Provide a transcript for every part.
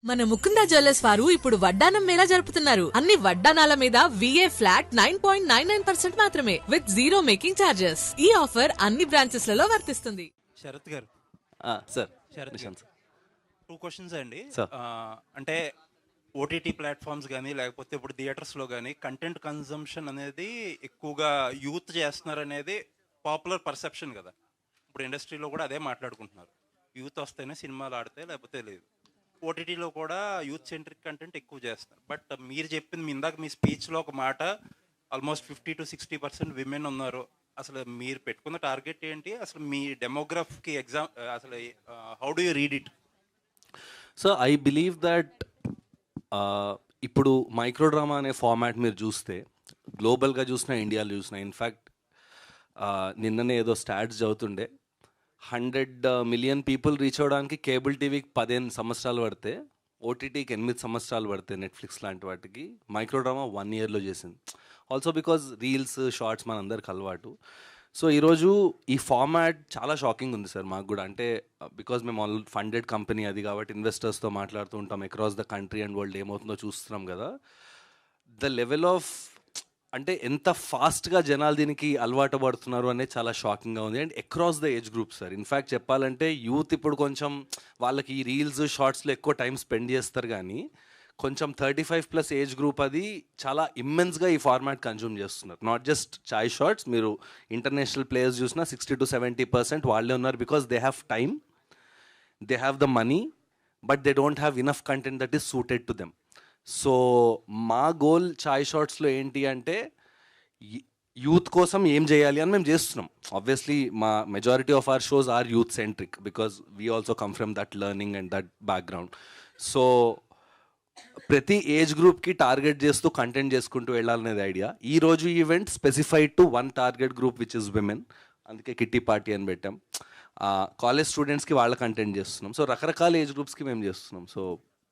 మన ముకుందా జ్యువెలర్స్ వారు ఇప్పుడు వడ్డానం మేళా జరుపుతున్నారు. అన్ని వడ్డానాల మీద VA ఫ్లాట్ 9.99% మాత్రమే విత్ జీరో మేకింగ్ చార్జెస్. ఈ ఆఫర్ అన్ని బ్రాంచెస్ లలో వర్తిస్తుంది. శరత్ గారు సార్ శరత్ గారు 2 క్వశ్చన్స్ అండి. సార్ అంటే ఓటీటీ ప్లాట్ఫామ్స్ కానీ లేకపోతే ఇప్పుడు థియేటర్స్లో కానీ కంటెంట్ కన్జంప్షన్ అనేది ఎక్కువగా యూత్ చేస్తున్నారు అనేది పాపులర్ పర్సెప్షన్ కదా. ఇప్పుడు ఇండస్ట్రీలో కూడా అదే మాట్లాడుకుంటున్నారు. యూత్ వస్తేనే సినిమాలు ఆడితే లేకపోతే లేదు. ఓటీటీలో కూడా యూత్ సెంట్రిక్ కంటెంట్ ఎక్కువ చేస్తున్నారు. బట్ మీరు చెప్పింది ఇందాక మీ స్పీచ్లో ఒక మాట, ఆల్మోస్ట్ 50 to 60% విమెన్ ఉన్నారు. అసలు మీరు పెట్టుకున్న టార్గెట్ ఏంటి? అసలు మీ డెమోగ్రఫీకి అసలు how do you read it? So I believe that ఇప్పుడు మైక్రో డ్రామా అనే ఫార్మాట్ మీరు చూస్తే గ్లోబల్గా చూసినా ఇండియాలో చూసినా, ఇన్ఫ్యాక్ట్ నిన్ననే ఏదో స్టాట్స్ చదువుతుండే 100 million పీపుల్ రీచ్ అవ్వడానికి కేబుల్ టీవీకి 15 సంవత్సరాలు పడితే, ఓటీటీకి 8 సంవత్సరాలు పడితే, నెట్ఫ్లిక్స్ లాంటి వాటికి మైక్రో డ్రామా 1 yearలో చేసింది. ఆల్సో బికాజ్ రీల్స్ షార్ట్స్ మనందరికి అలవాటు. సో ఈరోజు ఈ ఫార్మాట్ చాలా షాకింగ్ ఉంది సార్ మాకు కూడా. అంటే బికాజ్ మేము ఆల్ ఫండెడ్ కంపెనీ అది కాబట్టి ఇన్వెస్టర్స్తో మాట్లాడుతూ ఉంటాం across the country and world, ఏమవుతుందో చూస్తున్నాం కదా. ద లెవెల్ ఆఫ్ అంటే ఎంత ఫాస్ట్గా జనాలు దీనికి అలవాటు పడుతున్నారు అనేది చాలా షాకింగ్గా ఉంది. And across the age group sir. In fact చెప్పాలంటే యూత్ ఇప్పుడు కొంచెం వాళ్ళకి ఈ రీల్స్ షార్ట్స్లో ఎక్కువ టైం స్పెండ్ చేస్తారు, కానీ కొంచెం 35+ ఏజ్ గ్రూప్ అది చాలా ఇమ్మెన్స్గా ఈ ఫార్మాట్ కన్జ్యూమ్ చేస్తున్నారు. నాట్ జస్ట్ చాయ్ షార్ట్స్, మీరు ఇంటర్నేషనల్ ప్లేయర్స్ చూసినా 60 to 70% వాళ్ళే ఉన్నారు. Because they have time, they have the money, but they don't have enough content that is suited to them. So మా goal చాయ్ షార్ట్స్లో ఏంటి అంటే యూత్ కోసం ఏం చేయాలి అని మేము చేస్తున్నాం. ఆబ్వియస్లీ మా majority of our shows are youth centric because we also come from that learning and that background. So ప్రతి ఏజ్ గ్రూప్కి టార్గెట్ చేస్తూ కంటెంట్ చేసుకుంటూ వెళ్ళాలనేది ఐడియా. ఈరోజు event specified to one target group which is women, అందుకే kitty party అని పెట్టాం. College స్టూడెంట్స్కి వాళ్ళ కంటెంట్ చేస్తున్నాం. సో రకరకాల ఏజ్ గ్రూప్స్కి మేము చేస్తున్నాం. సో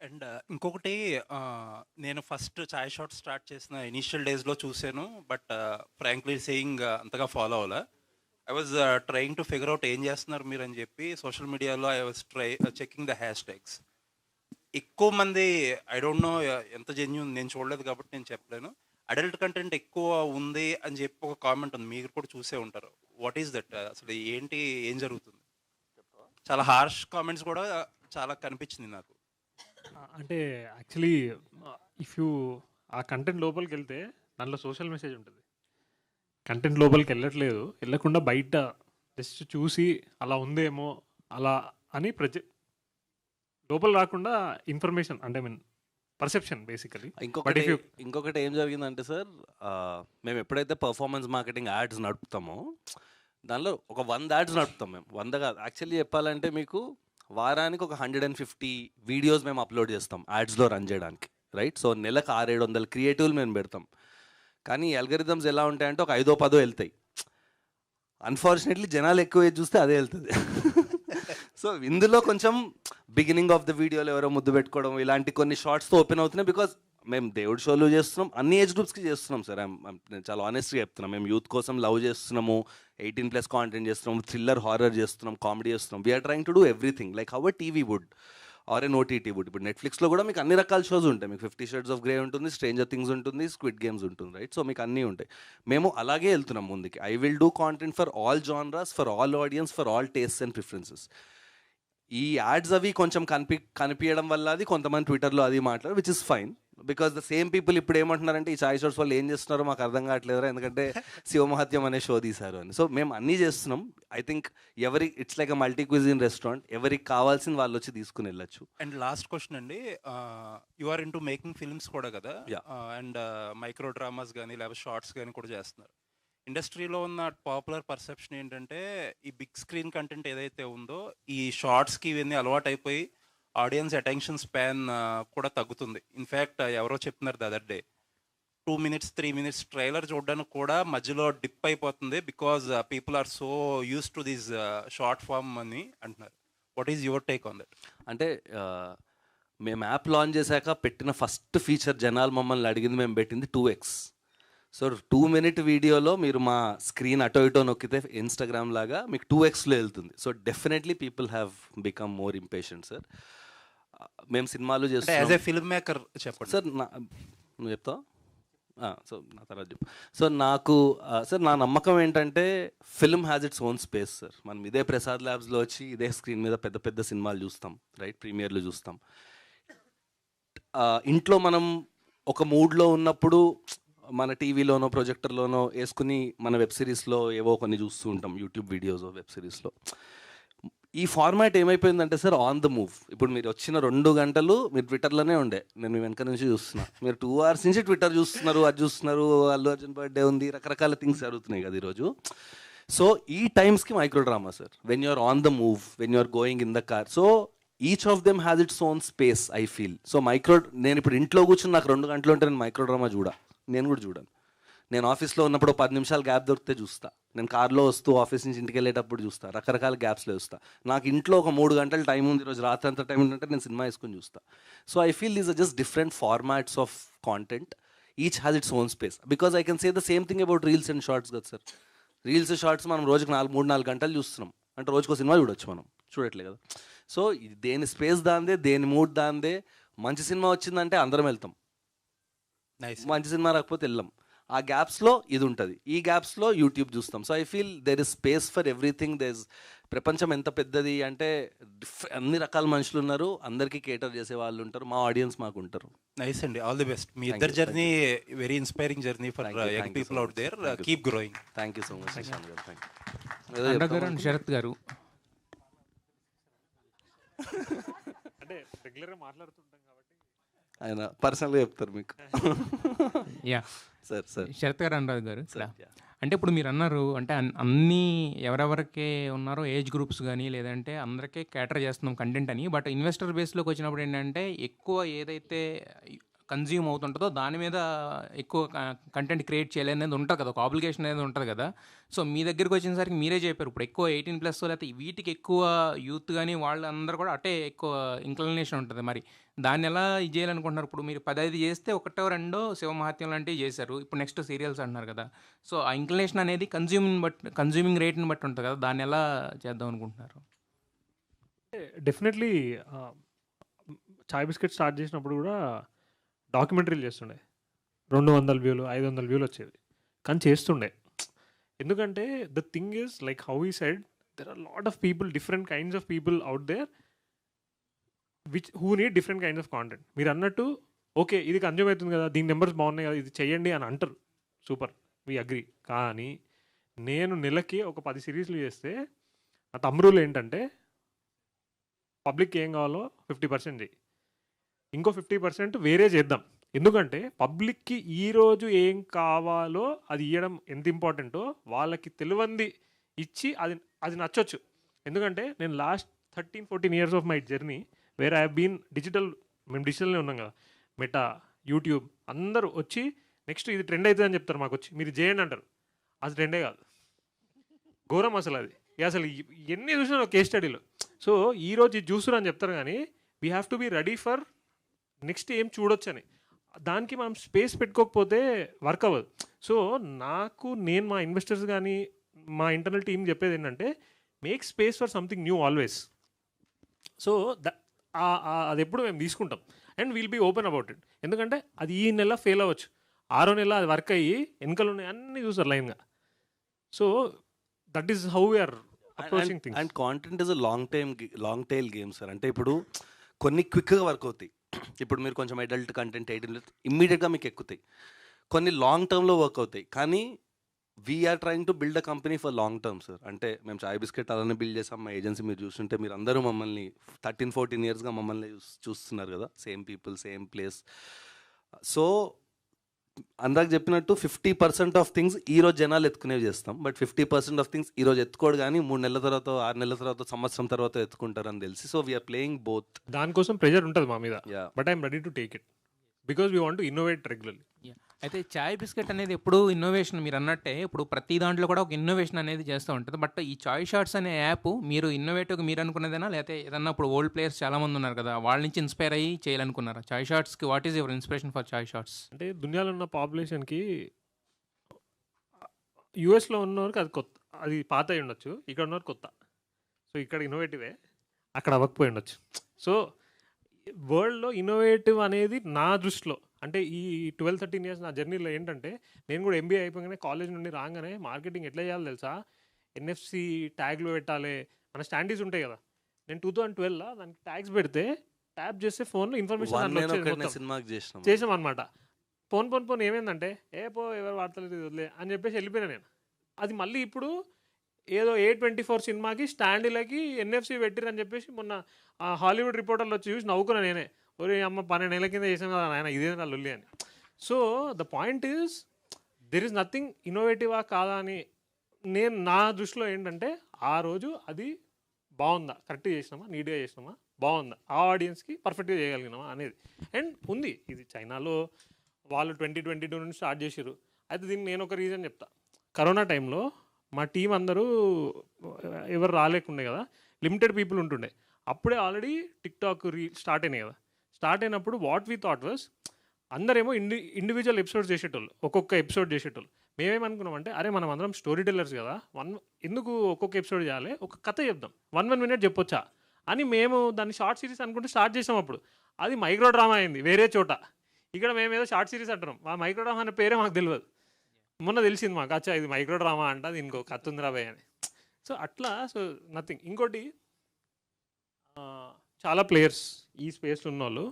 అండ్ ఇంకొకటి, నేను ఫస్ట్ చాయ్ షాట్ స్టార్ట్ చేసిన ఇనీషియల్ డేస్లో చూశాను, బట్ ఫ్రాంక్లీ సేయింగ్ అంతగా ఫాలో అవ్వాలా. I was trying to figure out ఏం చేస్తున్నారు మీరు అని చెప్పి సోషల్ మీడియాలో I was checking the hash tags. ఎక్కువ మంది, ఐ డోంట్ నో ఎంత జెన్యూన్, నేను చూడలేదు కాబట్టి నేను చెప్పలేను, అడల్ట్ కంటెంట్ ఎక్కువ ఉంది అని చెప్పి ఒక కామెంట్ ఉంది. మీరు కూడా చూసే ఉంటారు. What is that? అసలు ఏంటి, ఏం జరుగుతుంది? చాలా హార్ష్ కామెంట్స్ కూడా చాలా కనిపించింది నాకు. అంటే యాక్చువల్లీ ఇఫ్ యూ ఆ కంటెంట్ లోపలికి వెళ్తే దాంట్లో సోషల్ మెసేజ్ ఉంటుంది. కంటెంట్ లోపలికి వెళ్ళకుండా బయట జస్ట్ చూసి అలా ఉందేమో అలా అని లోపల రాకుండా ఇన్ఫర్మేషన్, అంటే మీన్ పర్సెప్షన్ బేసికలీ. ఇంకొకటి ఏం జరిగిందంటే సార్, మేము ఎప్పుడైతే పర్ఫార్మెన్స్ మార్కెటింగ్ యాడ్స్ నడుపుతామో దానిలో ఒక 100 యాడ్స్ నడుపుతాం మేము. 100 కాదు, యాక్చువల్లీ చెప్పాలంటే మీకు వారానికి ఒక 150 వీడియోస్ మేము అప్లోడ్ చేస్తాం యాడ్స్లో రన్ చేయడానికి, రైట్? సో నెలకు 600-700 క్రియేటివ్లు మేము పెడతాం. కానీ అల్గరిథమ్స్ ఎలా ఉంటాయంటే ఒక 5-10 వెళ్తాయి. అన్ఫార్చునేట్లీ జనాలు ఎక్కువ ఏది చూస్తే అదే వెళ్తుంది. సో ఇందులో కొంచెం బిగినింగ్ ఆఫ్ ద వీడియోలో ఎవరో ముద్దు పెట్టుకోవడం ఇలాంటి కొన్ని షార్ట్స్తో ఓపెన్ అవుతున్నాయి. బికాజ్ మేము దేవుడి షోలు చేస్తున్నాం, అన్ని ఏజ్ గ్రూప్స్కి చేస్తున్నాం సార్. నేను చాలా ఆనెస్ట్గా చెప్తున్నాం. మేము యూత్ కోసం లవ్ చేస్తున్నాము, 18+ కాంటెంట్ చేస్తున్నాము, థ్రిల్లర్ హారర్ చేస్తున్నాం, కామెడీ చేస్తున్నాం. We're trying to do everything like how a TV would or an OTT would. ఇప్పుడు నెట్ఫ్లిక్స్లో కూడా మీకు అన్ని రకాల షోస్ ఉంటాయి. మీకు 50 Shades of Grey ఉంటుంది, స్ట్రేంజర్ థింగ్స్ ఉంటుంది, స్క్విడ్ గేమ్స్ ఉంటుంది, రైట్? సో మీకు అన్నీ ఉంటాయి. మేము అలాగే వెళ్తున్నాం ముందుకి. I will do content for all genres, for all audience, for all tastes and preferences. ఈ యాడ్స్ అవి కొంచెం కనిపించడం వల్ల అది కొంతమంది ట్విట్టర్లో అది మాట్లాడారు, which is fine. Because the same people ఇప్పుడు ఏమంటున్నారంటే ఈ చాయ్ షాట్స్ వాళ్ళు ఏం చేస్తున్నారో మాకు అర్థం కావట్లేదురా, ఎందుకంటే శివమహత్యం అనే షో తీశారు అని. సో మేము అన్నీ చేస్తున్నాం. I think it's like a multi cuisine restaurant, ఎవరికి కావాల్సిన వాళ్ళు వచ్చి తీసుకుని వెళ్ళచ్చు. అండ్ లాస్ట్ క్వశ్చన్ అండి, you are into making films కూడా కదా, అండ్ మైక్రో డ్రామాస్ కానీ లేకపోతే షార్ట్స్ కానీ కూడా చేస్తున్నారు. ఇండస్ట్రీలో ఉన్న పాపులర్ పర్సెప్షన్ ఏంటంటే ఈ బిగ్ స్క్రీన్ కంటెంట్ ఏదైతే ఉందో ఈ షార్ట్స్కి ఇవన్నీ అలవాటు అయిపోయి ఆడియన్స్ అటెన్షన్ స్పాన్ కూడా తగ్గుతుంది. ఇన్ఫ్యాక్ట్ ఎవరో చెప్తున్నారు the other day 2 minutes 3 minutes trailer చూడడానికి కూడా మధ్యలో డిప్ అయిపోతుంది because people are so used to this short form అని అంటున్నారు. What is your take on that? అంటే మేము యాప్ లాంచ్ చేశాక పెట్టిన ఫస్ట్ ఫీచర్ జనాలు మమ్మల్ని అడిగింది, మేము పెట్టింది 2x. సో 2-minute వీడియోలో మీరు మా స్క్రీన్ అటో ఇటో నొక్కితే ఇన్స్టాగ్రామ్ లాగా మీకు 2xలో వెళ్తుంది. So definitely people have become more impatient sir. మేము సినిమాలు అంటే యాజ్ చేస్తాం ఏ ఫిల్మ్ మేకర్ చెప్పండి. సార్. నువ్వు చెప్తావా? సో నా తర్వాత చెప్పు. సో నాకు సార్ నా నమ్మకం ఏంటంటే film has its own space sir. మనం ఇదే ప్రసాద్ ల్యాబ్స్లో వచ్చి ఇదే స్క్రీన్ మీద పెద్ద పెద్ద సినిమాలు చూస్తాం, రైట్, ప్రీమియర్లు చూస్తాం. ఇంట్లో మనం ఒక మూడ్లో ఉన్నప్పుడు మన టీవీలోనో ప్రొజెక్టర్లోనో వేసుకుని మన వెబ్ సిరీస్లో ఏవో కొన్ని చూస్తూ ఉంటాం, యూట్యూబ్ వీడియోస్ వెబ్ సిరీస్లో. ఈ ఫార్మాట్ ఏమైపోయిందంటే సార్ ఆన్ ద మూవ్. ఇప్పుడు మీరు వచ్చిన 2 గంటలు మీరు ట్విట్టర్లోనే ఉండే, నేను మీ వెనక నుంచి చూస్తున్నా. మీరు 2 hours నుంచి ట్విట్టర్ చూస్తున్నారు, అది చూస్తున్నారు, అల్లు అర్జున్ బర్త్డే ఉంది, రకరకాల థింగ్స్ జరుగుతున్నాయి కదా ఈరోజు. సో ఈ టైమ్స్కి micro drama sir, when you're on the move, when you're going in the car. So each of them has its own space I feel. So నేను ఇప్పుడు ఇంట్లో కూర్చుని నాకు 2 గంటలు ఉంటే నేను మైక్రో డ్రామా నేను కూడా చూడను. నేను ఆఫీస్లో ఉన్నప్పుడు 10 నిమిషాలు గ్యాప్ దొరికితే చూస్తా, నేను కార్లో వస్తూ ఆఫీస్ నుంచి ఇంటికి వెళ్ళేటప్పుడు చూస్తా, రకరకాల గ్యాప్స్లో చూస్తా. నాకు ఇంట్లో ఒక 3 గంటల టైం ఉంది, ఈరోజు రాత్రి అంత టైం ఉందంటే నేను సినిమా వేసుకొని చూస్తా. So I feel these are just different formats of content, each has its own space. Because I can say the same thing about reels and shorts కదా సార్. రీల్స్ షార్ట్స్ మనం రోజుకి 3-4 గంటలు చూస్తున్నాం అంటే రోజుకో సినిమా చూడొచ్చు, మనం చూడట్లే కదా. సో దేని స్పేస్ దాందే, దేని మూడ్ దాందే. మంచి సినిమా వచ్చిందంటే అందరం వెళ్తాం, నైస్. మంచి సినిమా రాకపోతే వెళ్ళాం. ఆ గ్యాప్స్లో ఇది ఉంటుంది, ఈ గ్యాప్స్లో యూట్యూబ్ చూస్తాం. So I feel there is space for everything. ప్రపంచం ఎంత పెద్దది అంటే అన్ని రకాల మనుషులు ఉన్నారు, అందరికీ కేటర్ చేసే వాళ్ళు ఉంటారు, మా ఆడియన్స్ మాకు ఉంటారు. నైస్ అండి, ఆల్ ది బెస్ట్. మీ ఇద్దరు journey very inspiring journey for young people out there. Keep growing. Thank you so much Nishant గారు. థ్యాంక్ అండర్ గారు అండ్ శరత్ గారు. అంటే రెగ్యులర్గా మాట్లాడుతుంటాం కాబట్టి ఆయన పర్సనల్గా చెప్తారు మీకు. యా సార్ సార్ శరత్ గారు, అనురాధ్ గారు. సార్ అంటే ఇప్పుడు మీరు అన్నారు అంటే అన్నీ ఎవరెవరికి ఉన్నారో ఏజ్ గ్రూప్స్ కానీ లేదంటే అందరికీ క్యాటర్ చేస్తున్నాం కంటెంట్ అని. బట్ ఇన్వెస్టర్ బేస్లోకి వచ్చినప్పుడు ఏంటంటే ఎక్కువ ఏదైతే కన్జ్యూమ్ అవుతుంటుందో దాని మీద ఎక్కువ కంటెంట్ క్రియేట్ చేయాలనేది ఉంటుంది కదా, ఒక ఆబ్లిగేషన్ అనేది ఉంటుంది కదా. సో మీ దగ్గరికి వచ్చేసరికి మీరే చెప్పారు ఇప్పుడు ఎక్కువ 18+ లేకపోతే వీటికి ఎక్కువ యూత్ కానీ వాళ్ళందరూ కూడా అటే ఎక్కువ ఇంక్లినేషన్ ఉంటుంది. మరి దాన్ని ఎలా ఇది చేయాలనుకుంటున్నారు? ఇప్పుడు మీరు 15 చేస్తే 1-2 శివమహాత్యం లాంటివి చేశారు, ఇప్పుడు నెక్స్ట్ సీరియల్స్ అంటున్నారు కదా. సో ఆ ఇంక్లినేషన్ అనేది కన్జ్యూమింగ్ రేట్ని బట్టి ఉంటుంది కదా, దాన్ని ఎలా చేద్దాం అనుకుంటున్నారు? డెఫినెట్లీ చాయ్ బిస్కెట్ స్టార్ట్ చేసినప్పుడు కూడా డాక్యుమెంటరీలు చేస్తుండే, 200 వ్యూలు 500 వ్యూలు వచ్చేవి, కానీ చేస్తుండే. ఎందుకంటే the thing is like how he said, there are lot of people, different kinds of people out there who need different kinds of content. మీరు అన్నట్టు ఓకే ఇది కన్జ్యూమ్ అవుతుంది కదా, దీని నెంబర్స్ బాగున్నాయి కదా, ఇది చెయ్యండి అని అంటారు, సూపర్, వీ అగ్రీ. కానీ నేను నెలకి ఒక 10 సిరీస్లు చేస్తే నా తమ్ముళ్ళు ఏంటంటే పబ్లిక్ ఏం కావాలో 50% చెయ్యి, ఇంకో 50% వేరే చేద్దాం. ఎందుకంటే పబ్లిక్కి ఈరోజు ఏం కావాలో అది ఇవ్వడం ఎంత ఇంపార్టెంటో వాళ్ళకి తెలియంది ఇచ్చి అది నచ్చొచ్చు. ఎందుకంటే నేను last 13-14 years of my journey where I have been digital, మేము డిజిటల్నే ఉన్నాం కదా, మెటా, యూట్యూబ్, అందరూ వచ్చి నెక్స్ట్ ఇది ట్రెండ్ అవుతుంది అని చెప్తారు, మాకు వచ్చి మీరు చేయండి అంటారు. అది ట్రెండే కాదు, ఘోరం అసలు అది. అసలు ఎన్ని చూసినా కేస్ స్టడీలో. సో ఈరోజు ఇది చూస్తున్నా అని చెప్తారు కానీ we have to be ready for next ఏం చూడొచ్చు అని. దానికి మనం స్పేస్ పెట్టుకోకపోతే వర్క్ అవ్వదు. సో నేను మా ఇన్వెస్టర్స్ కానీ మా ఇంటర్నల్ టీమ్ చెప్పేది ఏంటంటే make space for something new always. So అది ఎప్పుడు మేము తీసుకుంటాం and will be open about it. ఎందుకంటే అది ఈ నెల ఫెయిల్ అవ్వచ్చు, 6వ నెల అది వర్క్ అయ్యి వెనకలు ఉన్నాయి అన్నీ చూస్తారు లైన్గా. So that is how we're approaching things. And content is a long tail game sir. అంటే ఇప్పుడు కొన్ని క్విక్గా వర్క్ అవుతాయి. ఇప్పుడు మీరు కొంచెం అడల్ట్ కంటెంట్ 18 ఇమ్మీడియట్గా మీకు ఎక్కుతాయి. కొన్ని లాంగ్ టర్మ్లో వర్క్ అవుతాయి. కానీ we're trying to build a company for long term sir. అంటే మేము చాయ్ బిస్కెట్ అలానే బిల్డ్ చేసాం. మా ఏజెన్సీ మీరు చూస్తుంటే మీరు అందరూ మమ్మల్ని 13-14 yearsగా మమ్మల్ని చూస్తున్నారు కదా, same people same place. So అందాక చెప్పినట్టు 50% ఆఫ్ థింగ్స్ ఈరోజు జనాలు ఎత్తుకునేవి చేస్తాం, బట్ 50% ఆఫ్ థింగ్స్ ఈరోజు ఎత్తుకోడు కానీ 3 నెలల తర్వాత 6 నెలల తర్వాత సంవత్సరం తర్వాత ఎత్తుకుంటారని తెలిసి. So we're playing both. దానికోసం ప్రెజర్ ఉంటుంది మా మీద, Yeah. But I'm ready to take it because we want to innovate regularly. అయితే చాయ్ బిస్కెట్ అనేది ఎప్పుడు ఇన్నోవేషన్, మీరు అన్నట్టే ఇప్పుడు ప్రతి దాంట్లో కూడా ఒక ఇన్నోవేషన్ అనేది చేస్తూ ఉంటుంది. బట్ ఈ చాయ్ షార్ట్స్ అనే యాప్ మీరు ఇన్నోవేటివ్గా మీరు అనుకున్నదేనా, లేకపోతే ఏదన్నా ఇప్పుడు ఓల్డ్ ప్లేయర్స్ చాలామంది ఉన్నారు కదా వాళ్ళ నుంచి ఇన్స్పైర్ అయ్యి చేయాలనుకున్నారా చాయ్ షార్ట్స్కి? What is your inspiration for Chai shorts? అంటే దునియాలో ఉన్న పాపులేషన్కి యూఎస్లో ఉన్నవారికి అది కొత్త, అది పాత అయి ఉండొచ్చు, ఇక్కడ ఉన్నవారు కొత్త. సో ఇక్కడ ఇన్నోవేటివే, అక్కడ అవ్వకపోయి ఉండొచ్చు. సో వరల్డ్లో ఇన్నోవేటివ్ అనేది నా దృష్టిలో అంటే ఈ 12-13 ఇయర్స్ నా జర్నీలో ఏంటంటే నేను కూడా ఎంబీఏ అయిపోగానే కాలేజ్ నుండి రాగానే మార్కెటింగ్ ఎట్లా చేయాలో తెలుసా, ఎన్ఎఫ్సి ట్యాగ్లు పెట్టాలి, మన స్టాండీస్ ఉంటాయి కదా. నేను 2012లో దానికి ట్యాగ్స్ పెడితే ట్యాప్ చేస్తే ఫోన్లో ఇన్ఫర్మేషన్ సినిమాకి చేసినాం చేసాం అనమాట. ఫోన్ ఏమైందంటే ఎవరు వాడతలేదు వదిలే అని చెప్పేసి వెళ్ళిపోయినా నేను. అది మళ్ళీ ఇప్పుడు ఏదో A24 సినిమాకి స్టాండీలకి ఎన్ఎఫ్సి పెట్టిరని చెప్పేసి మొన్న హాలీవుడ్ రిపోర్టర్లు వచ్చి చూసి నవ్వుకున్నా నేనే, ఒరే అమ్మ 12 నెలల కింద చేసాం కదా ఆయన ఇదే నా లొల్లి అని. So the point is there is nothing ఇన్నోవేటివా కాదా అని నా దృష్టిలో ఏంటంటే ఆ రోజు అది బాగుందా, కరెక్ట్గా చేసినామా, నీట్గా చేసినామా, బాగుందా, ఆ ఆడియన్స్కి పర్ఫెక్ట్గా చేయగలిగినామా అనేది. అండ్ ఉంది ఇది చైనాలో వాళ్ళు 2022 నుంచి స్టార్ట్ చేసారు. అయితే దీన్ని నేను ఒక రీజన్ చెప్తా. కరోనా టైంలో మా టీం అందరూ ఎవరు రాలేకుండే కదా, లిమిటెడ్ పీపుల్ ఉంటుండే. అప్పుడే ఆల్రెడీ టిక్టాక్ స్టార్ట్ అయినాయి కదా. స్టార్ట్ అయినప్పుడు వాట్ వీ థాట్ వాస్ అందరేమో ఇండివిజువల్ ఎపిసోడ్స్ చేసేటోళ్ళు, ఒక్కొక్క ఎపిసోడ్ చేసేటోళ్ళు. మేమేమనుకున్నామంటే అరే మనం అందరం స్టోరీ టెల్లర్స్ కదా, ఎందుకు ఒక్కొక్క ఎపిసోడ్ చేయాలి, ఒక కథ చెప్దాం, 1 minute చెప్పొచ్చా అని మేము దాన్ని షార్ట్ సిరీస్ అనుకుంటే స్టార్ట్ చేసాం. అప్పుడు అది మైక్రో డ్రామా అయింది వేరే చోట. ఇక్కడ మేము ఏదో షార్ట్ సిరీస్ అంటున్నాం, ఆ మైక్రో డ్రామా అనే పేరే మాకు తెలియదు. మొన్న తెలిసింది మాకు, అచ్చా ఇది మైక్రో డ్రామా అంట, అది ఇంకో కథ ఉందిరా భయ్ అని. సో అట్లా నథింగ్. ఇంకోటి చాలా ప్లేయర్స్ ఈ స్పేస్లో ఉన్న వాళ్ళు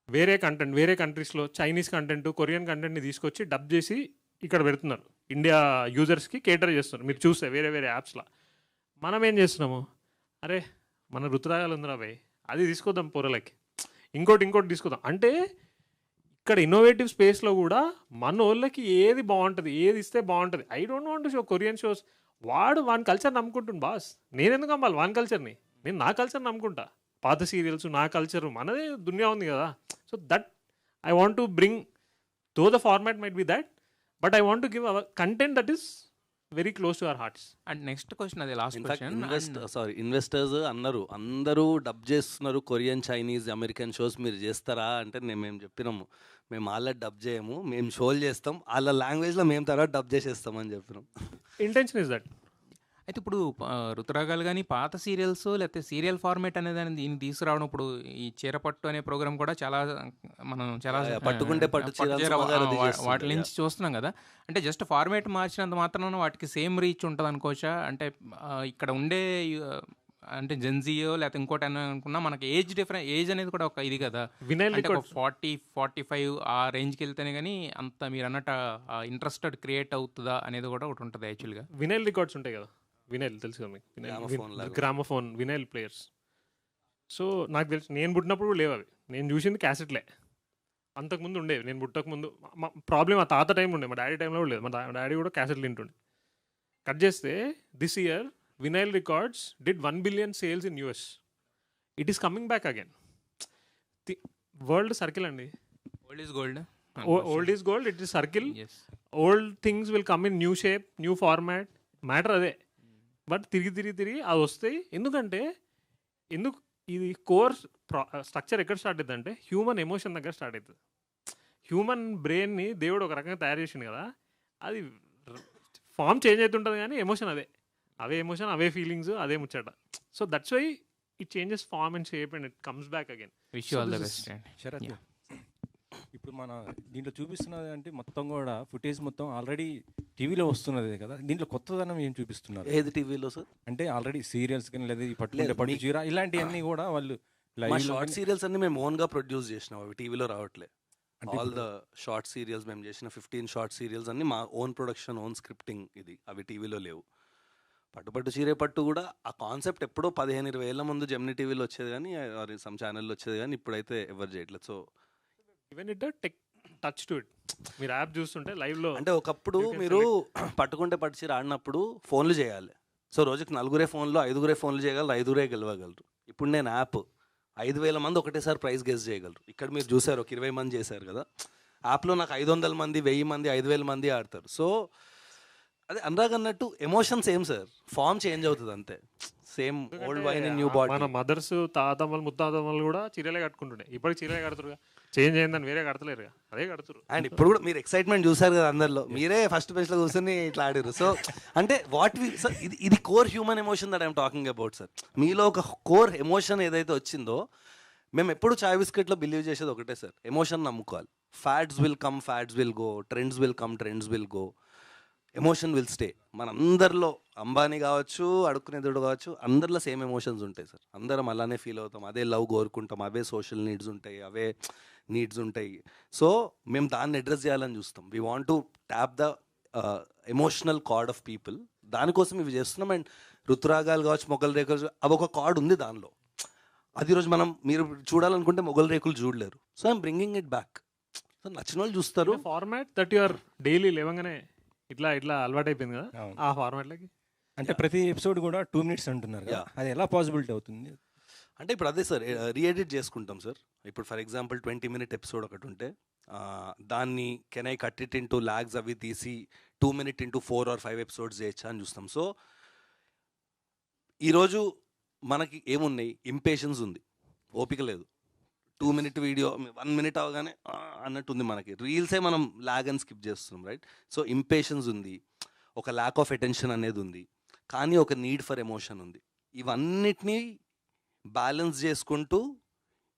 వేరే కంట్రీస్లో చైనీస్ కంటెంట్, కొరియన్ కంటెంట్ని తీసుకొచ్చి డబ్ చేసి ఇక్కడ పెడుతున్నారు, ఇండియా యూజర్స్కి కేటర్ చేస్తున్నారు. మీరు చూస్తే వేరే యాప్స్లో. మనం ఏం చేస్తున్నాము, అరే మన రుతురాగాలు ఉందిరా భయ్ అది తీసుకొద్దాం పొరలకి, ఇంకోటి తీసుకొద్దాం అంటే ఇక్కడ ఇన్నోవేటివ్ స్పేస్లో కూడా మన వాళ్ళకి ఏది బాగుంటుంది, ఏది ఇస్తే బాగుంటుంది. I don't want to show Korean shows. వాని కల్చర్ నమ్ముకుంటుంది బాస్, నేను ఎందుకు అమ్మాలి వాని కల్చర్ని, నేను నా కల్చర్ నమ్ముకుంటా. పాత సీరియల్స్ నా కల్చర్, మనదే దునియా ఉంది కదా. So that I want to bring, though the format might be that, but I want to give our content that is very close to our hearts. And next question అదే last question. Investors అందరూ dub చేస్తున్నారు Korean, Chinese, American shows, మీరు చేస్తారా అంటే మేము చెప్పినాము మేము వాళ్ళ డబ్ చేయము, మేము షోలు చేస్తాం వాళ్ళ లాంగ్వేజ్లో, మేము తర్వాత డబ్ చేసేస్తామని చెప్పినాం. Intention is that. అయితే ఇప్పుడు ఋతురాగాలు కానీ పాత సీరియల్స్ లేకపోతే సీరియల్ ఫార్మేట్ అనేది దీన్ని తీసుకురావడం, ఇప్పుడు ఈ చీరపట్టు అనే ప్రోగ్రామ్ కూడా మనం చాలా పట్టుకుంటే పట్టు వాటి నుంచి చూస్తున్నాం కదా. అంటే జస్ట్ ఫార్మేట్ మార్చినంత మాత్రాన వాటికి సేమ్ రీచ్ ఉంటుంది అనుకోవచ్చా? అంటే ఇక్కడ ఉండే అంటే జెన్జీయో లేకపోతే ఇంకోటి అని అనుకున్నా మనకి ఏజ్ అనేది కూడా ఒక ఇది కదా. వినైల్ 40-45 ఆ రేంజ్కి వెళ్తేనే కానీ అంత మీరు అన్నట్టు ఇంట్రెస్టెడ్ క్రియేట్ అవుతుందా అనేది కూడా ఒకటి ఉంటుంది యాక్చువల్గా. వినైల్ రికార్డ్స్ ఉంటాయి కదా, వినైల్ తెలుసు కదా మీకు, గ్రామోఫోన్ వినైల్ ప్లేయర్స్. సో నాకు తెలుసు, నేను పుట్టినప్పుడు కూడా లేవు అవి, నేను చూసింది క్యాసెట్లే. అంతకుముందు ఉండేవి, నేను పుట్టకముందు. ప్రాబ్లం మా తాత టైంలో ఉండే, మా డాడీ టైంలో కూడా లేదు. మా డాడీ కూడా క్యాసెట్లు తింటుండే. కట్ చేస్తే this year vinyl records did 1 billion sales in US. It is coming back again. The world circle andi, old is gold. Old is gold, it is circle. Yes, old things will come in new shape, new format. Matter అదే. But తిరిగి అది వస్తాయి. ఎందుకంటే ఇది core structure ఎక్కడ start అవుతుంది అంటే human emotion దగ్గర స్టార్ట్ అవుతుంది. హ్యూమన్ బ్రెయిన్ని దేవుడు ఒక రకంగా తయారు చేసింది కదా, అది ఫామ్ చేంజ్ అవుతుంటుంది కానీ ఎమోషన్ అవే ఎమోషన్, అవే ఫీలింగ్స్, అదే ముచ్చట. So that's why it changes form and shape and it comes back again. Wish you all the best. Sharath, ఇప్పుడు మన దీంట్లో చూపిస్తున్నది అంటే మొత్తం కూడా ఫుటేజ్ మొత్తం ఆల్రెడీ టీవీలో వస్తున్నదే కదా, దీంట్లో కొత్తదనం ఏం చూపిస్తున్నారు? ఏది టీవీలో సార్? అంటే ఆల్రెడీ సీరియల్స్ కానీ లేదా పట్టు చీర ఇలాంటివన్నీ కూడా వాళ్ళు షార్ట్ సీరియల్స్ అన్ని మేము ఓన్గా ప్రొడ్యూస్ చేసినాం, అవి టీవీలో రావట్లే. ఆల్ ద షార్ట్ సీరియల్స్ మేము చేసిన 15 షార్ట్ సీరియల్స్ అన్ని మా ఓన్ ప్రొడక్షన్, ఓన్ స్క్రిప్టింగ్, ఇది అవి టీవీలో లేవు. పట్టు చీరే పట్టు కూడా ఆ కాన్సెప్ట్ ఎప్పుడో 15-20 ఏళ్ళ ముందు జెమినీ టీవీలో వచ్చేది కానీ, సమ్ ఛానల్లో వచ్చేది కానీ, ఇప్పుడైతే ఎవరు చేయట్లేదు. So even it tech touch to it. మీరు యాప్ చూస్తుంటే లైవ్లో అంటే ఒకప్పుడు మీరు పట్టుకుంటే పట్టు చీర ఆడినప్పుడు ఫోన్లు చేయాలి. సో రోజుకి 4 ఫోన్లు, 5 ఫోన్లు చేయగలరు, 5 గెలవగలరు. ఇప్పుడు నేను యాప్ 5,000 మంది ఒకటేసారి ప్రైజ్ గెస్ చేయగలరు. ఇక్కడ మీరు చూసారు ఒక 20 మంది చేశారు కదా, యాప్లో నాకు 500 మంది, 1000 మంది, 5,000 మంది ఆడతారు. సో అదే అనురాగ్ అన్నట్టు emotion same sir, form change అవుతుంది అంతే. Same old wine in new body. మన మదర్స్, తాతమ్మలు, ముత్తాతమ్మలు కూడా చీరలే కట్టుకుంటుండే, ఇప్పటికి చీరలే కడుతురుగా. చేంజ్ అయిందని వేరే కడతలేరుగా, అదే కడుతురు. అండ్ ఇప్పుడు కూడా మీరు ఎక్సైట్మెంట్ చూసారు కదా అందరిలో, మీరే ఫస్ట్ బెంచ్లో కూర్చొని ఇట్లా ఆడారు. సో అంటే సార్ ఇది core human emotion that I'm talking about sir. మీలో ఒక కోర్ ఎమోషన్ ఏదైతే వచ్చిందో మేము ఎప్పుడు చాయ్ బిస్కెట్లో బిలీవ్ చేసేది ఒకటే సార్, ఎమోషన్ నమ్ముకోవాలి. Fads will come, fads will go, trends will come, trends will go, emotion will stay. మనందరిలో అంబానీ కావచ్చు, అడుక్కునేదుడు కావచ్చు, అందరిలో సేమ్ ఎమోషన్స్ ఉంటాయి సార్. అందరం అలానే ఫీల్ అవుతాం, అదే లవ్ కోరుకుంటాం, అవే సోషల్ నీడ్స్ ఉంటాయి, అవే నీడ్స్ ఉంటాయి. సో మేము దాన్ని అడ్రస్ చేయాలని చూస్తాం. We want to tap the emotional card of people. దానికోసం ఇవి చేస్తున్నాం. అండ్ ఋతురాగాలు కావచ్చు, మొగల్ రేకులు, అవి ఒక కార్డ్ ఉంది దానిలో. అది ఈరోజు మీరు చూడాలనుకుంటే మొగల్ రేకులు చూడలేరు. So I'm bringing it back. So నచ్చిన వాళ్ళు చూస్తారు. ఫార్మాట్ దట్ యువర్ డైలీ లేవగానే ఇట్లా అలవాటు అయిపోయింది కదా అవును. ఆ ఫార్మాట్లకి. అంటే ప్రతి ఎపిసోడ్ కూడా 2 minutes అంటున్నారు కదా, అది ఎలా పాసిబిలిటీ అవుతుంది? అంటే ఇప్పుడు అదే సార్, రీఎడిట్ చేసుకుంటాం సార్. ఇప్పుడు ఫర్ ఎగ్జాంపుల్ 20-minute ఎపిసోడ్ ఒకటి ఉంటే దాన్ని can I cut it into logs అవి తీసి 2 minute ఇంటూ 4 or 5 ఎపిసోడ్స్ చేయొచ్చా అని చూస్తాం. సో ఈరోజు మనకి ఏమున్నాయి, ఇంపేషన్స్ ఉంది, ఓపిక లేదు. 2 minute వీడియో 1 minute అవగానే అన్నట్టుంది మనకి. రీల్సే మనం లాగ్ అని స్కిప్ చేస్తున్నాం, రైట్? సో ఇంపేషన్స్ ఉంది, ఒక ల్యాక్ ఆఫ్ అటెన్షన్ అనేది ఉంది, కానీ ఒక నీడ్ ఫర్ ఎమోషన్ ఉంది. ఇవన్నిటినీ బ్యాలెన్స్ చేసుకుంటూ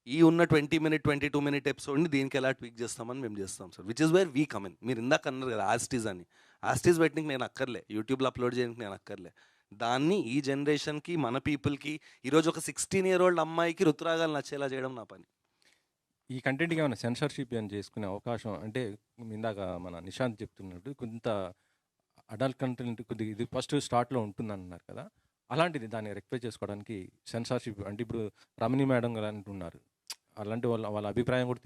ఈ ఉన్న 20-minute 22-minute ఎపిసోడ్ని దీనికి ఎలా ట్వీక్ చేస్తామని మేము చేస్తాం sir. Which is where we come in. మీరు ఇందాక అన్నారు కదా యాస్టీస్ అని. యాస్టీస్ పెట్టడానికి నేను అక్కర్లే, యూట్యూబ్లో అప్లోడ్ చేయడానికి నేను అక్కర్లే. దాన్ని ఈ జనరేషన్కి, మన పీపుల్కి, ఈరోజు ఒక 16-year-old అమ్మాయికి ఋతురాగాలు నచ్చేలా చేయడం నా పని. ఈ కంటెంట్కి ఏమైనా సెన్సర్షిప్ అని చేసుకునే అవకాశం, అంటే ఇందాక మన నిశాంత్ చెప్తున్నట్టు కొంత అడల్ట్ కంటెంట్ కొద్దిగా ఇది ఫస్ట్ స్టార్ట్లో ఉంటుందన్నారు కదా, అలాంటిది దాన్ని రెక్టిఫై చేసుకోవడానికి సెన్సార్షిప్, అంటే ఇప్పుడు రమణి మేడం గారు అంటున్నారు, అలాంటి వాళ్ళ అభిప్రాయం కూడా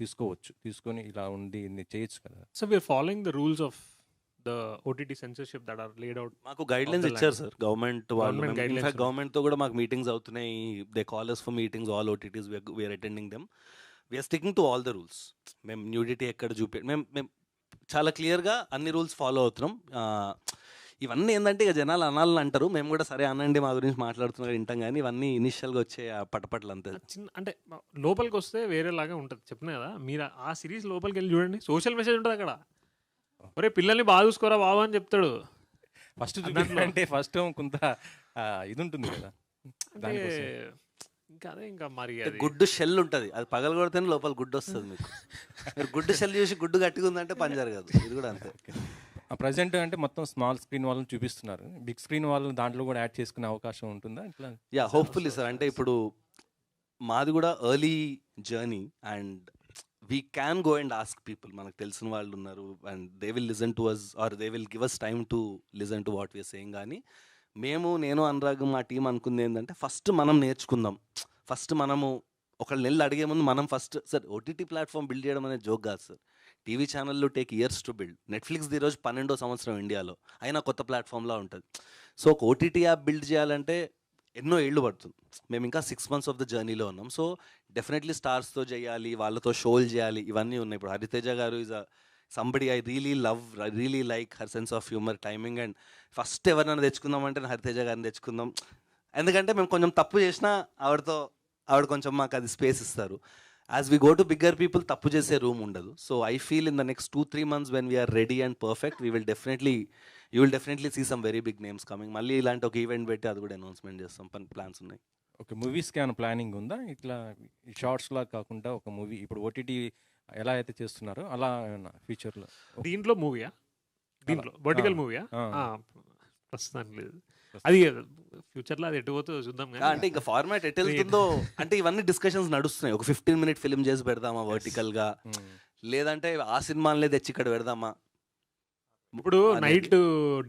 తీసుకొని ఇలా ఉంది ఇది చేయొచ్చు కదా. So we're following the rules of the OTT censorship that are laid out. మాకు గైడ్లైన్స్ ఇచ్చారు సార్ గవర్నమెంట్ వాళ్ళు. Government guidelines ఇన్ఫాక్ట్ గవర్నమెంట్తో కూడా మాకు మీటింగ్స్ అవుతున్నాయి. They call us for meetings, all OTTs, we're attending them. We're sticking to all the rules. మేము nudity ఎక్కడ మేము చాలా క్లియర్గా అన్ని రూల్స్ ఫాలో అవుతున్నాం. ఇవన్నీ ఏంటంటే ఇక జనాలు అనాలని అంటారు, మేము కూడా సరే అనండి మా గురించి మాట్లాడుతున్నారు వింటాం, కానీ ఇవన్నీ ఇనిషియల్గా వచ్చే పటపట్లు అంతే. చిన్న అంటే లోపలికి వస్తే వేరేలాగా ఉంటుంది. చెప్పినా కదా, మీరు ఆ సిరీస్ లోపలికి వెళ్ళి చూడండి, సోషల్ మెసేజ్ ఉంటుంది అక్కడ. ఒరే పిల్లల్ని బాగా చూసుకోరా బాబు అని చెప్తాడు ఫస్ట్ అంటే ఫస్ట్ కొంత ఇది ఉంటుంది కదా అంటే. ఇంకా అదే ఇంకా మరి అది గుడ్డు షెల్ ఉంటుంది, అది పగల కొడితేనే లోపల గుడ్డు వస్తుంది మీకు. మీరు గుడ్డు షెల్ చూసి గుడ్డు గట్టిగా ఉందంటే పని జరగదు. ఇది కూడా అంతే. ప్రజెంట్ అంటే మొత్తం స్మాల్ స్క్రీన్ వాళ్ళని చూపిస్తున్నారు, బిగ్ స్క్రీన్ వాళ్ళు దాంట్లో కూడా యాడ్ చేసుకునే అవకాశం ఉంటుందా ఇట్లా? Yeah, hopefully sir. అంటే ఇప్పుడు మాది కూడా early journey and we can go and ask people. మనకు తెలిసిన వాళ్ళు ఉన్నారు and they will listen to us or they will give us time to listen to what we're saying. కానీ నేను అనురాగ్ మా టీం అనుకుంది ఏంటంటే ఫస్ట్ మనం నేర్చుకుందాం. ఫస్ట్ మనము ఒకళ్ళు నెలలు అడిగే ముందు మనం first sir OTT platform build చేయడం అనేది జోక్ కాదు సార్. టీవీ ఛానల్లో టేక్ ఇయర్స్ టు బిల్డ్. నెట్ఫ్లిక్స్ది ఈరోజు 12వ సంవత్సరం ఇండియాలో, అయినా కొత్త ప్లాట్ఫామ్లా ఉంటుంది. సో ఒక ఓటీటీ యాప్ బిల్డ్ చేయాలంటే ఎన్నో ఏళ్ళు పడుతుంది. మేము ఇంకా 6 months ఆఫ్ ద జర్నీలో ఉన్నాం. సో డెఫినెట్లీ స్టార్స్తో చేయాలి, వాళ్ళతో షోలు చేయాలి, ఇవన్నీ ఉన్నాయి. ఇప్పుడు హరితేజ గారు is somebody I really love, I really like her sense of humour, timing. And first ఎవరినైనా తెచ్చుకుందామంటే హరితేజ గారిని తెచ్చుకుందాం. ఎందుకంటే మేము కొంచెం తప్పు చేసినా ఆవిడ కొంచెం మాకు అది స్పేస్ ఇస్తారు. As we go to bigger people తప్పు చేసే రూమ్ ఉండదు. So I feel in the next 2-3 months when we're ready and perfect you will definitely see some very big names coming. మళ్ళీ ఇలాంటి ఒక ఈవెంట్ పెట్టి అది కూడా అనౌన్స్మెంట్ చేస్తాం, ప్లాన్స్ ఉన్నాయి. ఓకే, మూవీస్కి ఏమైనా ప్లానింగ్ ఉందా ఇట్లా షార్ట్స్లా కాకుండా ఒక మూవీ ఇప్పుడు ఓటీటీ ఎలా అయితే చేస్తున్నారో అలా ఏమైనా ఫ్యూచర్లో? దీంట్లో మూవీయా, దీంట్లో వర్టికల్ మూవీయా? ఆ. ప్రస్తుతానికి లేదు. అది ఫ్యూచర్లో అది ఎటు పోతుందో చూద్దాం. అంటే ఇంకా ఫార్మాట్ ఎట్ వెళ్తుందో అంటే ఇవన్నీ డిస్కషన్స్ నడుస్తున్నాయి. ఒక 15-minute ఫిల్మ్ చేసి పెడదామా వర్టికల్గా, లేదంటే ఆ సినిమాలనే తెచ్చి ఇక్కడ పెడదామా. ఇప్పుడు నైట్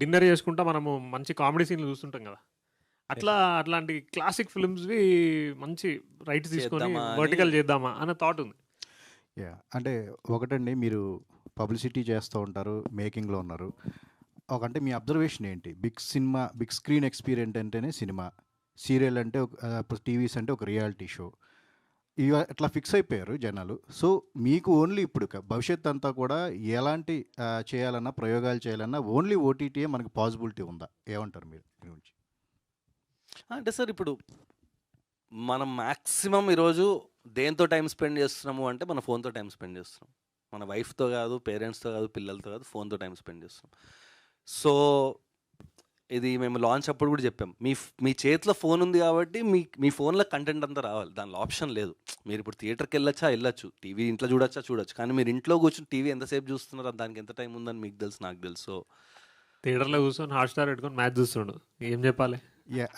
డిన్నర్ చేసుకుంటా మనము మంచి కామెడీ సీన్లు చూస్తుంటాం కదా, అట్లాంటి క్లాసిక్ ఫిల్మ్స్వి మంచి రైట్స్ తీసుకొని చేద్దామా అని. వర్టికల్ చేద్దామా అన్న థాట్ ఉంది. యా, అంటే ఒకటండి, మీరు పబ్లిసిటీ చేస్తూ ఉంటారు, మేకింగ్లో ఉన్నారు. అంటే మీ అబ్జర్వేషన్ ఏంటి? బిగ్ స్క్రీన్ ఎక్స్పీరియన్స్ అంటేనే సినిమా, సీరియల్ అంటే ఇప్పుడు టీవీస్ అంటే ఒక రియాలిటీ షో, ఇవి అట్లా ఫిక్స్ అయిపోయారు జనాలు. సో మీకు ఓన్లీ ఇప్పుడు భవిష్యత్ అంతా కూడా ఎలాంటి చేయాలన్నా, ప్రయోగాలు చేయాలన్నా ఓన్లీ ఓటీటీయే మనకి పాసిబిలిటీ ఉందా? ఏమంటారు మీరు దీని గురించి? అంటే సార్ ఇప్పుడు మనం మ్యాక్సిమం ఈరోజు దేంతో టైం స్పెండ్ చేస్తున్నాము అంటే మన ఫోన్తో టైం స్పెండ్ చేస్తున్నాం. మన వైఫ్తో కాదు, పేరెంట్స్తో కాదు, పిల్లలతో కాదు, ఫోన్తో టైం స్పెండ్ చేస్తున్నాం. సో ఇది మేము లాంచ్ అప్పుడు కూడా చెప్పాం, మీ చేతిలో ఫోన్ ఉంది కాబట్టి మీ ఫోన్లో కంటెంట్ అంతా రావాలి, దానిలో ఆప్షన్ లేదు. మీరు ఇప్పుడు థియేటర్కి వెళ్ళొచ్చు, టీవీ ఇంట్లో చూడొచ్చు, కానీ మీరు ఇంట్లో కూర్చొని టీవీ ఎంతసేపు చూస్తున్నారు, దానికి ఎంత టైం ఉందని మీకు తెలుసు, నాకు తెలుసు. సో థియేటర్లో కూర్చొని హాట్స్టార్ పెట్టుకొని మ్యాచ్ చూస్తుండు, ఏం చెప్పాలి,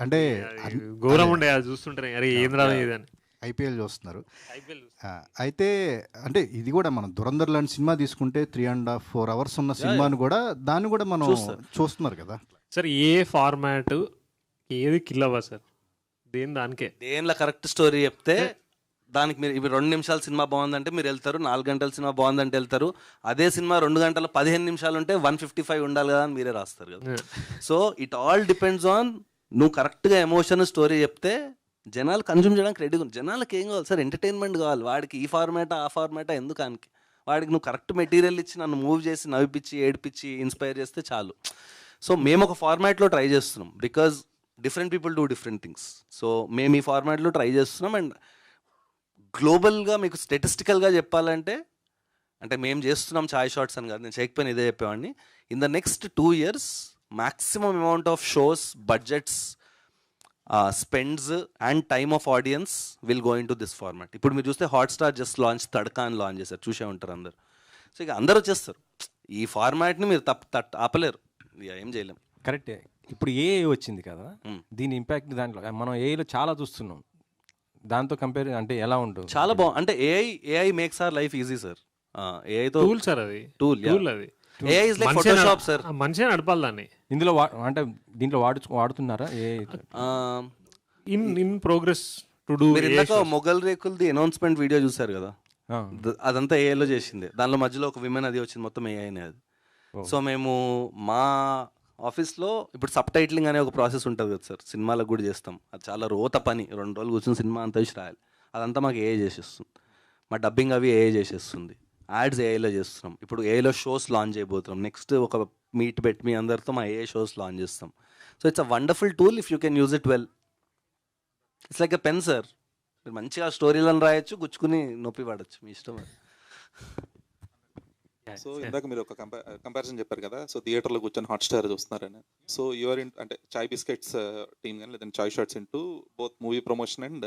అంటే అది ఘోరం ఉండే అది చూస్తుంటే, అరే ఏం రాదు ఇదని. ఐపీఎల్ చూస్తున్నారు. అయితే అంటే ఇది కూడా మనం దురంధర్ లాంటి సినిమా తీసుకుంటే 3.5-4 hours ఉన్న సినిమాను కూడా దాన్ని కూడా మనం చూస్తున్నారు కదా సార్. ఏ ఫార్మాట్ ఏది కిల్ అవ్వదు సార్, దానికే దేనిలో కరెక్ట్ స్టోరీ చెప్తే దానికి మీరు ఇప్పుడు 2 నిమిషాల సినిమా బాగుందంటే మీరు వెళ్తారు, 4 గంటల సినిమా బాగుందంటే వెళ్తారు. అదే సినిమా 2 గంటల 15 నిమిషాలు ఉంటే 155 ఉండాలి కదా అని మీరే రాస్తారు కదా. So it all depends on నువ్వు కరెక్ట్గా ఎమోషన్ స్టోరీ చెప్తే జనాలు కన్జ్యూమ్ చేయడానికి రెడీగా ఉంది. జనాలకు ఏం కావాలి సార్, ఎంటర్టైన్మెంట్ కావాలి. వాడికి ఈ ఫార్మాటా ఆ ఫార్మాటా ఎందుకు ఆనికి, వాడికి నువ్వు కరెక్ట్ మెటీరియల్ ఇచ్చి నన్ను మూవ్ చేసి నవ్విపించి ఏడిపించి ఇన్స్పైర్ చేస్తే చాలు. సో మేము ఒక ఫార్మాట్లో ట్రై చేస్తున్నాం, because different people do different things. So మేము ఈ ఫార్మాట్లో ట్రై చేస్తున్నాం. అండ్ గ్లోబల్గా మీకు స్టాటిస్టికల్గా చెప్పాలంటే, అంటే మేము చేస్తున్నాం ఛాయ్ షాట్స్ అని కాదు, నేను చేయకపోయినా ఇదే చెప్పేవాడిని. In the next 2 years maximum amount of shows, budgets, spends and time of audience will go into this format. ఇప్పుడు మీరు చూస్తే హాట్స్టార్ జస్ట్ లాంచ్ తడకా అని లాంచ్ చేశారు, చూసే ఉంటారు అందరు. సో ఇక అందరూ వచ్చేస్తారు, ఈ ఫార్మాట్ని మీరు ఆపలేరు, ఇక ఏం చేయలేం. కరెక్టే. ఇప్పుడు ఏఐ వచ్చింది కదా, దీని ఇంపాక్ట్ దాంట్లో మనం ఏఐలో చాలా చూస్తున్నాం, దాంతో కంపేర్ అంటే ఎలా ఉంటుంది? చాలా బాగుంది. అంటే AI makes our life easy sir. ఏఐతో టూల్ సార్, అది టూల్ అది AI is like Photoshop, sir. మనిషే నడపాలి దాన్ని. ఇందులో అంటే దీంట్లో వాడుతున్నారా ఇన్ ప్రోగ్రెస్ టు డూ. మీరు ఇందాక మొగల్ రేకుల్ది అనౌన్స్మెంట్ వీడియో చూసారు కదా, అదంతా ఏఐలో చేసింది. దానిలో మధ్యలో ఒక విమెన్ అది వచ్చింది, మొత్తం ఏఐనే అది. సో మేము మా ఆఫీస్లో ఇప్పుడు సబ్ టైటిలింగ్ అనే ఒక ప్రాసెస్ ఉంటుంది కదా సార్, సినిమాలకు కూడా చేస్తాం. అది చాలా రోత పని, 2 రోజులు కూర్చొని సినిమా అంతా చూసి రాయాలి. అదంతా మాకు ఏఐ చేసేస్తుంది. మా డబ్బింగ్ అవి ఏఐ చేసేస్తుంది. యాడ్స్ ఏఐలో చేస్తున్నాం. ఇప్పుడు ఏఐలో షోస్ లాంచ్ చేయబోతున్నాం. నెక్స్ట్ ఒక మీట్ పెట్టి మీ అందరితో మా ఏఐ షోస్ లాంచ్ చేస్తాం. So it's a wonderful tool if you can use it well. It's like a pen sir, మీరు మంచిగా స్టోరీలను రాయొచ్చు, గుచ్చుకుని నొప్పి పడచ్చు, మీ ఇష్టం. సో ఇందాక మీరు ఒక కంపారిజన్ చెప్పారు కదా, సో థియేటర్లో కూర్చొని హాట్స్టార్ చూస్తున్నారని. సో యువర్ అంటే చాయ్ బిస్కెట్స్ టీమ్ కానీ లేదంటే Chai shots into both movie promotion and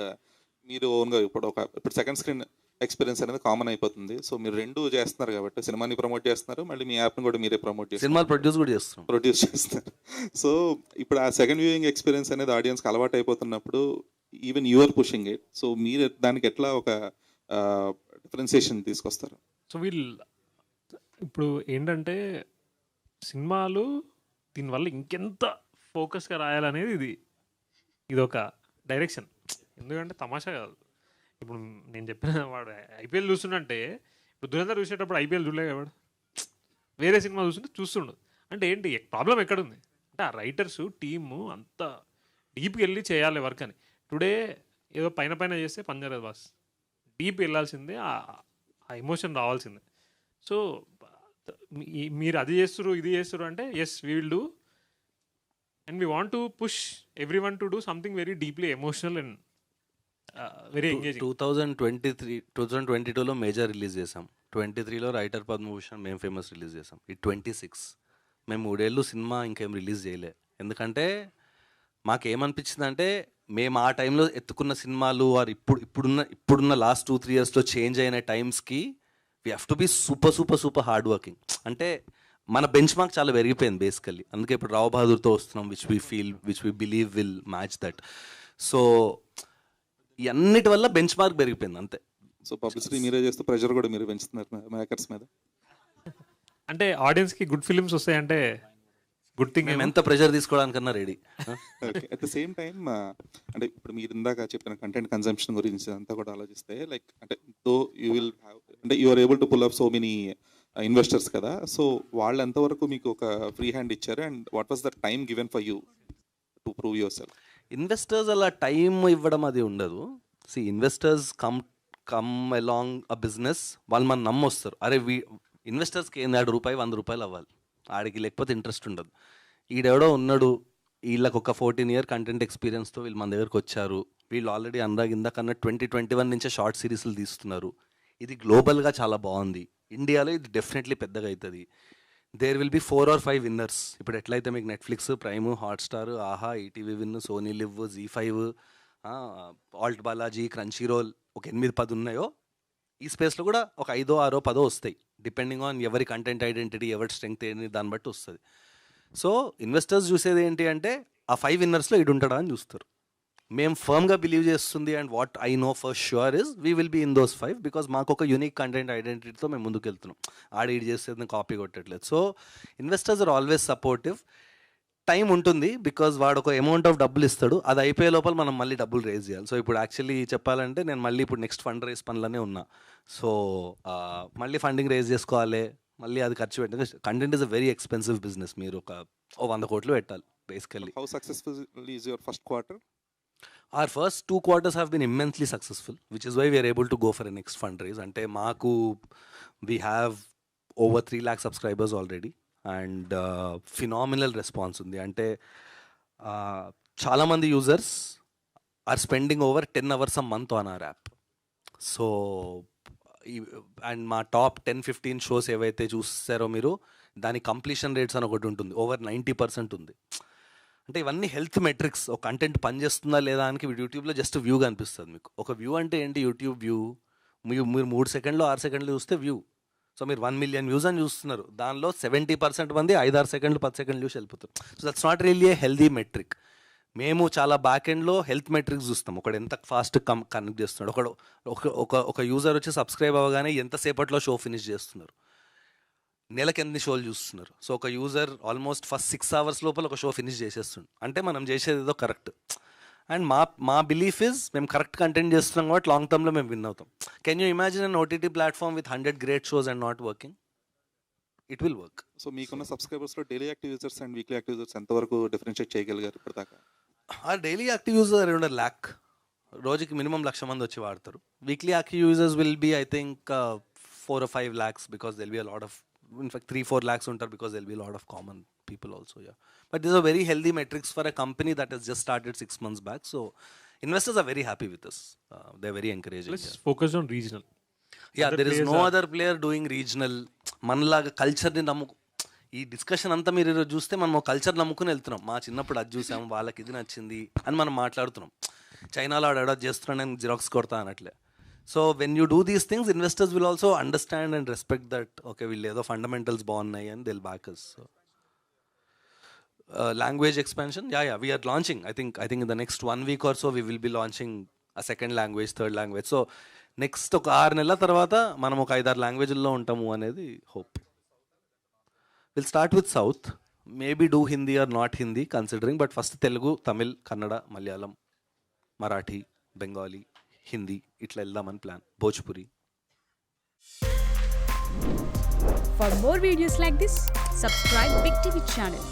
మీరు ఓన్గా ఇప్పుడు సెకండ్ స్క్రీన్ ఎక్స్పీరియన్స్ అనేది కామన్ అయిపోతుంది. సో మీరు 2 చేస్తున్నారు కాబట్టి, సినిమాని ప్రమోట్ చేస్తున్నారు, మళ్ళీ మీ యాప్ని కూడా మీరే ప్రమోట్ చేస్తారు, సినిమా ప్రొడ్యూస్ చేస్తున్నారు. సో ఇప్పుడు ఆ సెకండ్ వ్యూయింగ్ ఎక్స్పీరియన్స్ అనేది ఆడియన్స్కి అలవాటు అయిపోతున్నప్పుడు even you're pushing it. So మీరు దానికి ఎట్లా ఒక డిఫరెన్సియేషన్ తీసుకొస్తారు? సో ఇప్పుడు ఏంటంటే సినిమాలు దీనివల్ల ఇంకెంత ఫోకస్గా రాయాలనేది ఇది ఒక డైరెక్షన్. ఎందుకంటే తమాషా కాదు, ఇప్పుడు నేను చెప్పిన వాడు ఐపీఎల్ చూస్తుంటే, ఇప్పుడు దురంధర్ చూసేటప్పుడు ఐపీఎల్ చూడలే వాడు, వేరే సినిమా చూస్తుండు. అంటే ఏంటి ప్రాబ్లం ఎక్కడుంది అంటే, ఆ రైటర్స్ టీము అంత డీప్కి వెళ్ళి చేయాలి వర్క్ అని. టుడే ఏదో పైన చేస్తే పంజరదు బాస్, డీప్ వెళ్ళాల్సిందే, ఆ ఎమోషన్ రావాల్సిందే. సో మీరు అది చేస్తారు ఇది చేస్తారు అంటే, yes we will do, and we want to push everyone to do something very deeply emotional and very engaging. 2022లో మేజర్ రిలీజ్ చేసాం, 23లో రైటర్ పద్మభూషణ్ మేము ఫేమస్ రిలీజ్ చేసాం. ఈ 26 మేము 3 ఏళ్ళు సినిమా ఇంకేం రిలీజ్ చేయలే. ఎందుకంటే మాకేమనిపించింది అంటే, మేము ఆ టైంలో ఎత్తుకున్న సినిమాలు వారు ఇప్పుడున్న లాస్ట్ 2-3 yearsలో చేంజ్ అయిన టైమ్స్కి we have to be super hard working. అంటే మన బెంచ్ మార్క్ చాలా పెరిగిపోయింది బేసికల్లీ. అందుకే ఇప్పుడు రావ్ బహదూర్తో వస్తున్నాం, which we believe will match that. So అన్నిటి వల్ల బెంచ్ మార్క్ పెరిగిపోయింది అంతే. సో పబ్లిసిటీ మీరే చేస్తూ ప్రెషర్ కూడా మీరు పెంచుతున్నారు మేకర్స్ మీద. అంటే ఆడియన్స్కి గుడ్ ఫిలిమ్స్ వస్తాయంటే గుడ్ థింగ్. మేము ఎంత ప్రెషర్ తీసుకోవడానికన్నా ready. At the same time అంటే ఇప్పుడు మీరు ఇందాక చెప్పిన కంటెంట్ కన్సంప్షన్ గురించి అంతా కూడా ఆలోచిస్తే, లైక్ అంటే దో యూ విల్ హ్యావ్ అంటే you are able to pull up so many investors కదా. సో వాళ్ళు ఎంతవరకు మీకు ఒక ఫ్రీ హ్యాండ్ ఇచ్చారు, and what was the time given for you to prove yourself? Investors అలా టైం ఇవ్వడం అది ఉండదు. Investors come along a business, వాళ్ళు మన నమ్మొస్తారు. అరే ఇన్వెస్టర్స్కి ఏంది, ₹100 అవ్వాలి, ఆడికి లేకపోతే ఇంట్రెస్ట్ ఉండదు. ఈడెవడో ఉన్నాడు, వీళ్ళకి ఒక 14 year కంటెంట్ ఎక్స్పీరియన్స్తో వీళ్ళు మన దగ్గరకు వచ్చారు, వీళ్ళు ఆల్రెడీ ఇందాకన్నా 2021 నుంచే షార్ట్ సిరీస్లు తీస్తున్నారు, ఇది గ్లోబల్గా చాలా బాగుంది, ఇండియాలో ఇది డెఫినెట్లీ పెద్దగా అవుతుంది, there will be 4 or 5 winners. ఇప్పుడు ఎట్లయితే మీకు Netflix, Prime, Hotstar, Aha, ETV win, Sony LIV, Zee five, ALT Balaji, Crunchyroll ఒక 8-10 ఉన్నాయో, ఈ స్పేస్లో కూడా ఒక 5, 6, 10 వస్తాయి, డిపెండింగ్ ఆన్ ఎవరి కంటెంట్ ఐడెంటిటీ, ఎవరి స్ట్రెంగ్త్ ఏంటి దాన్ని బట్టి వస్తుంది. సో ఇన్వెస్టర్స్ చూసేది ఏంటి అంటే ఆ 5 విన్నర్స్లో ఇడు ఉంటాడా అని చూస్తారు. మేము ఫర్మ్గా బిలీవ్ చేస్తుంది and what I know for sure is we will be in those 5 because మాకు ఒక యూనిక్ కంటెంట్ ఐడెంటిటీతో మేము ముందుకు వెళ్తున్నాం. ఈడు చేసేది కాపీ కొట్టట్లేదు. So investors are always supportive. Time ఉంటుంది బికాజ్ వాడు ఒక అమౌంట్ ఆఫ్ డబ్బులు ఇస్తాడు, అది అయిపోయే లోపల మనం మళ్ళీ డబ్బులు రేజ్ చేయాలి. సో ఇప్పుడు యాక్చువల్లీ చెప్పాలంటే నేను మళ్ళీ ఇప్పుడు నెక్స్ట్ ఫండ్ రేస్ పనులనే ఉన్నా. సో మళ్ళీ ఫండింగ్ రేజ్ చేసుకోవాలి, మళ్ళీ అది ఖర్చు పెట్టాలి. Content is a very expensive business. మీరు ఒక 100 కోట్లు పెట్టాలి basically. How successful is your first quarter? Our first 2 quarters have been immensely successful, which is why we are able to go for a next fundraise. Ante maaku we have over 3 lakh subscribers already and phenomenal response undi. Ante chaala mandi users are spending over 10 hours a month on our app. So and మా top 10-15 shows ఏవైతే చూస్తారో మీరు, దాని completion rates అని ఒకటి ఉంటుంది, over 90% ఉంది. అంటే ఇవన్నీ హెల్త్ మెట్రిక్స్. ఒక కంటెంట్ పనిచేస్తుందా లేదా అని యూట్యూబ్లో జస్ట్ వ్యూ కనిపిస్తుంది మీకు. ఒక వ్యూ అంటే ఏంటి? యూట్యూబ్ వ్యూ మీరు 3 సెకండ్లు 6 సెకండ్లు చూస్తే వ్యూ. సో మీరు 1 million వ్యూస్ అని చూస్తున్నారు, దానిలో 70% మంది 5-6 సెకండ్లు 10 సెకండ్లు చూసి వెళ్ళిపోతారు. So that's not really A healthy metric. మేము చాలా బ్యాక్ ఎండ్లో హెల్త్ మెట్రిక్స్ చూస్తాం. ఒకడు ఎంత ఫాస్ట్ కనెక్ట్ చేస్తున్నాడు, ఒక యూజర్ వచ్చి సబ్స్క్రైబ్ అవ్వగానే ఎంతసేపట్లో షో ఫినిష్ చేస్తున్నారు, నెలకి ఎన్ని షోలు చూస్తున్నారు. సో ఒక యూజర్ ఆల్మోస్ట్ ఫస్ట్ 6 hours లోపల ఒక షో ఫినిష్ చేసేస్తుంది అంటే మనం చేసేది ఏదో కరెక్ట్. అండ్ మా బిలీఫ్ ఇస్ మేము కరెక్ట్ కంటెంట్ చేస్తున్నాం కాబట్టి లాంగ్ టర్మ్లో మేము విన్ అవుతాం. Can you imagine an OTT platform with 100 great shows and not working? It will work. So మీకున్న సబ్స్క్రైబర్స్లో daily active users and weekly active users ఎంతవరకు డిఫరెన్షియేట్ చేయగలిగారు ఇప్పటిదాకా? ఆ డైలీ యాక్టివ్ యూజర్ 2 lakh, రోజుకి మినిమం 1,00,000 మంది వచ్చి వాడతారు. Weekly active users will be I think 4 or 5 lakhs because they'll be a lot of, in fact 3-4 lakhs ఉంటారు because there'll be a lot of common people also. Yeah, but these are very healthy metrics for a company that has just started 6 months back. So investors are very happy with us. They're very encouraging. Let's focus on regional. Yeah, Other there is players no are- other player doing regional. మనలాగా కల్చర్ని ఈ discussion అంతా మీరు ఈరోజు చూస్తే మనం culture నమ్ముకుని వెళ్తున్నాం. మా చిన్నప్పుడు అది చూసాం, వాళ్ళకి ఇది నచ్చింది అని మనం మాట్లాడుతున్నాం. చైనాలో ఆడ అడాప్ట్ చేస్తున్నాను, నేను జిరాక్స్ కొడతా అనట్లే. So when you do these things, investors will also understand and respect that okay వీళ్ళు ఏదో ఫండమెంటల్స్ బాగున్నాయి అని దిల్ backers. Language expansion, we're launching I think in the next 1 week or so we will be launching a second language, third language. So next ఒక 6 నెలల తర్వాత మనం ఒక 5-6 లాంగ్వేజ్ల్లో ఉంటాము అనేది hope. Will start with south, maybe do Hindi or not Hindi considering, but first Telugu, Tamil, Kannada, Malayalam, Marathi, Bengali, Hindi ఇట్లా వెళ్దామని plan, Bhojpuri. For more videos like this, subscribe Big TV channel.